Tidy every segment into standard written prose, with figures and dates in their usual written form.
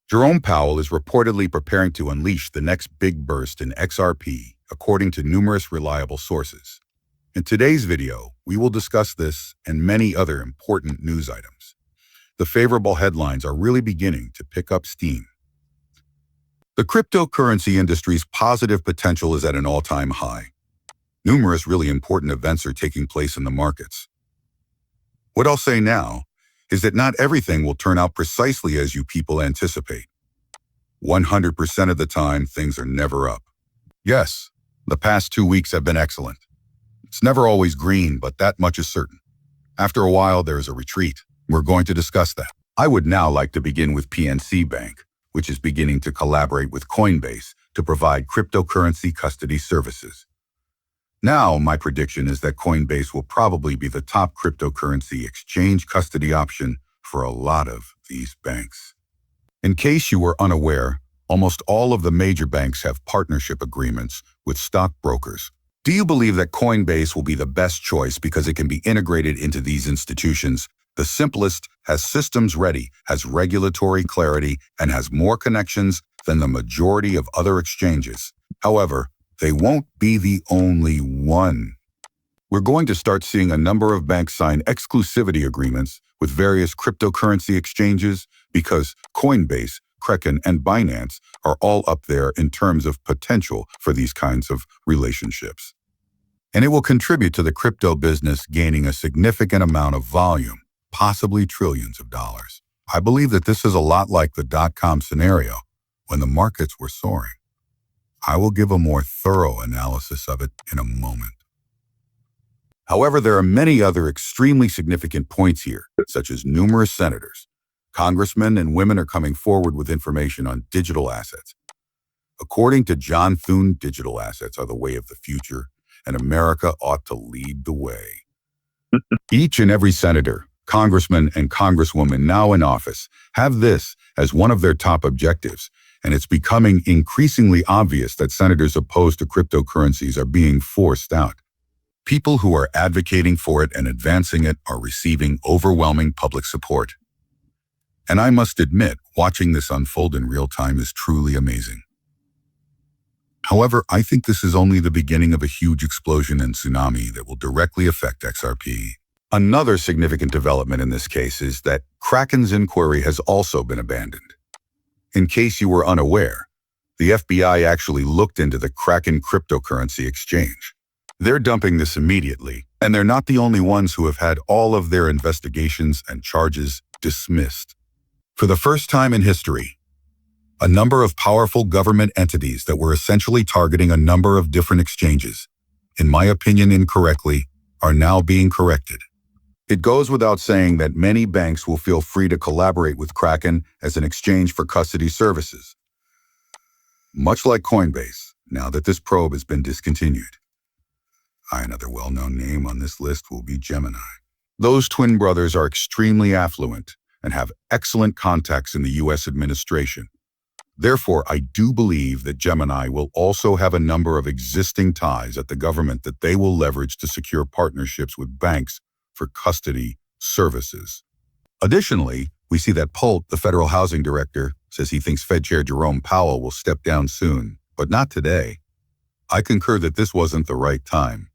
Jerome Powell is reportedly preparing to unleash the next big burst in XRP, according to numerous reliable sources. In today's video, we will discuss this and many other important news items. The favorable headlines are really beginning to pick up steam. The cryptocurrency industry's positive potential is at an all-time high. Numerous really important events are taking place in the markets. What I'll say now is that not everything will turn out precisely as you people anticipate. 100% of the time, things are never up. Yes, the past 2 weeks have been excellent. It's never always green, but that much is certain. After a while, there is a retreat. We're going to discuss that. I would now like to begin with PNC Bank, which is beginning to collaborate with Coinbase to provide cryptocurrency custody services. Now, my prediction is that Coinbase will probably be the top cryptocurrency exchange custody option for a lot of these banks. In case you were unaware, almost all of the major banks have partnership agreements with stockbrokers. Do you believe that Coinbase will be the best choice because it can be integrated into these institutions, the simplest, has systems ready, has regulatory clarity, and has more connections than the majority of other exchanges? However, they won't be the only one. We're going to start seeing a number of banks sign exclusivity agreements with various cryptocurrency exchanges because Coinbase, Kraken, and Binance are all up there in terms of potential for these kinds of relationships. And it will contribute to the crypto business gaining a significant amount of volume, possibly trillions of dollars. I believe that this is a lot like the dot-com scenario when the markets were soaring. I will give a more thorough analysis of it in a moment. However, there are many other extremely significant points here, such as numerous senators, congressmen, and women are coming forward with information on digital assets. According to John Thune, digital assets are the way of the future, and America ought to lead the way. Each and every senator, congressman, and congresswoman now in office have this as one of their top objectives, and it's becoming increasingly obvious that senators opposed to cryptocurrencies are being forced out. People who are advocating for it and advancing it are receiving overwhelming public support. And I must admit, watching this unfold in real time is truly amazing. However, I think this is only the beginning of a huge explosion and tsunami that will directly affect XRP. Another significant development in this case is that Kraken's inquiry has also been abandoned. In case you were unaware, the FBI actually looked into the Kraken cryptocurrency exchange. They're dumping this immediately, and they're not the only ones who have had all of their investigations and charges dismissed. For the first time in history, a number of powerful government entities that were essentially targeting a number of different exchanges, in my opinion incorrectly, are now being corrected. It goes without saying that many banks will feel free to collaborate with Kraken as an exchange for custody services. Much like Coinbase, now that this probe has been discontinued. Another well-known name on this list will be Gemini. Those twin brothers are extremely affluent and have excellent contacts in the U.S. administration. Therefore, I do believe that Gemini will also have a number of existing ties at the government that they will leverage to secure partnerships with banks for custody services. Additionally, we see that Polt, the federal housing director, says he thinks Fed Chair Jerome Powell will step down soon, but not today. I concur that this wasn't the right time.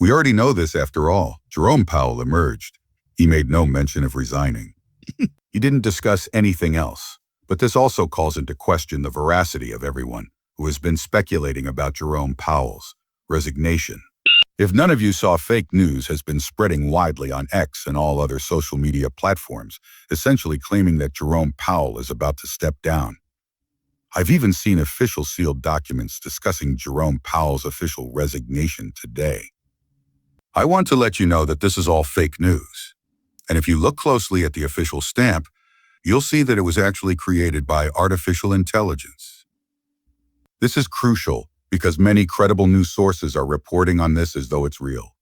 We already know this after all. Jerome Powell emerged. He made no mention of resigning. He didn't discuss anything else, but this also calls into question the veracity of everyone who has been speculating about Jerome Powell's resignation. If none of you saw, fake news has been spreading widely on X and all other social media platforms, essentially claiming that Jerome Powell is about to step down. I've even seen official sealed documents discussing Jerome Powell's official resignation today. I want to let you know that this is all fake news. And if you look closely at the official stamp, you'll see that it was actually created by artificial intelligence. This is crucial because many credible news sources are reporting on this as though it's real.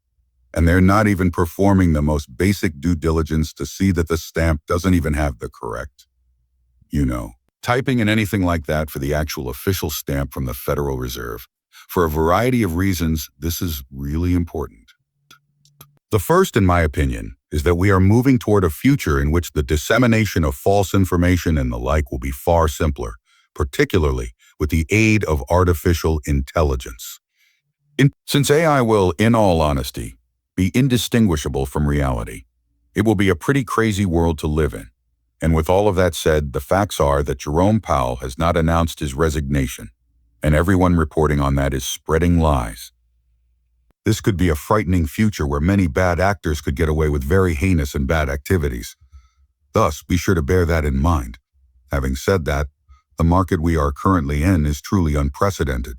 And they're not even performing the most basic due diligence to see that the stamp doesn't even have the correct, typing in anything like that for the actual official stamp from the Federal Reserve. For a variety of reasons, this is really important. The first, in my opinion, is that we are moving toward a future in which the dissemination of false information and the like will be far simpler, particularly with the aid of artificial intelligence. Since AI will, in all honesty, be indistinguishable from reality, it will be a pretty crazy world to live in. And with all of that said, the facts are that Jerome Powell has not announced his resignation, and everyone reporting on that is spreading lies. This could be a frightening future where many bad actors could get away with very heinous and bad activities. Thus, be sure to bear that in mind. Having said that, the market we are currently in is truly unprecedented.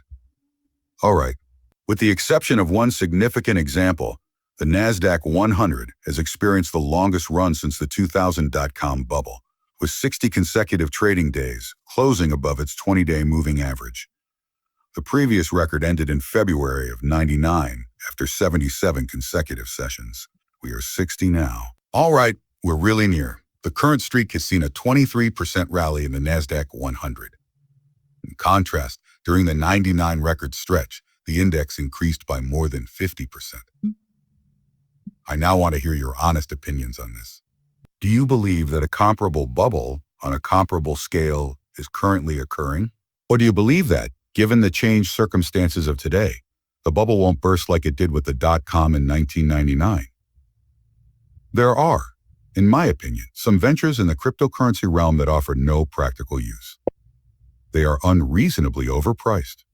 All right, with the exception of one significant example, the NASDAQ 100 has experienced the longest run since the 2000 dot-com bubble, with 60 consecutive trading days, closing above its 20-day moving average. The previous record ended in February of '99 after 77 consecutive sessions. We are 60 now. All right, we're really near. The current streak has seen a 23% rally in the NASDAQ 100. In contrast, during the '99 record stretch, the index increased by more than 50%. I now want to hear your honest opinions on this. Do you believe that a comparable bubble on a comparable scale is currently occurring? Or do you believe that, given the changed circumstances of today, the bubble won't burst like it did with the dot-com in 1999? There are, in my opinion, some ventures in the cryptocurrency realm that offer no practical use. They are unreasonably overpriced.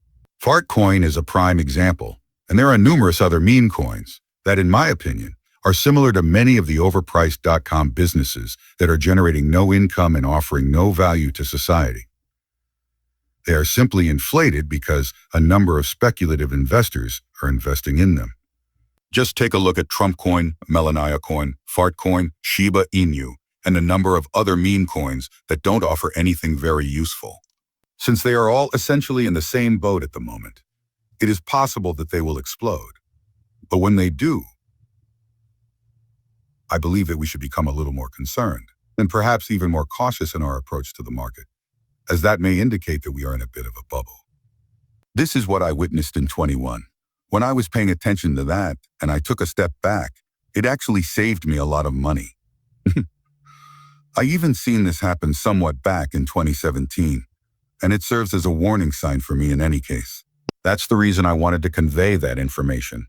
Fartcoin is a prime example, and there are numerous other meme coins that, in my opinion, are similar to many of the overpriced dot-com businesses that are generating no income and offering no value to society. They are simply inflated because a number of speculative investors are investing in them. Just take a look at Trump Coin, Melania Coin, Fartcoin, Shiba Inu, and a number of other meme coins that don't offer anything very useful. Since they are all essentially in the same boat at the moment, it is possible that they will explode. But when they do, I believe that we should become a little more concerned, and perhaps even more cautious in our approach to the market, as that may indicate that we are in a bit of a bubble. This is what I witnessed in '21. When I was paying attention to that, and I took a step back, it actually saved me a lot of money. I even seen this happen somewhat back in 2017, and it serves as a warning sign for me in any case. That's the reason I wanted to convey that information.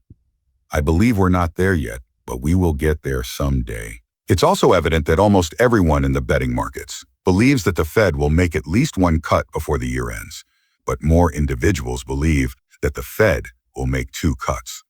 I believe we're not there yet, but we will get there someday. It's also evident that almost everyone in the betting markets believes that the Fed will make at least one cut before the year ends, but more individuals believe that the Fed will make 2 cuts.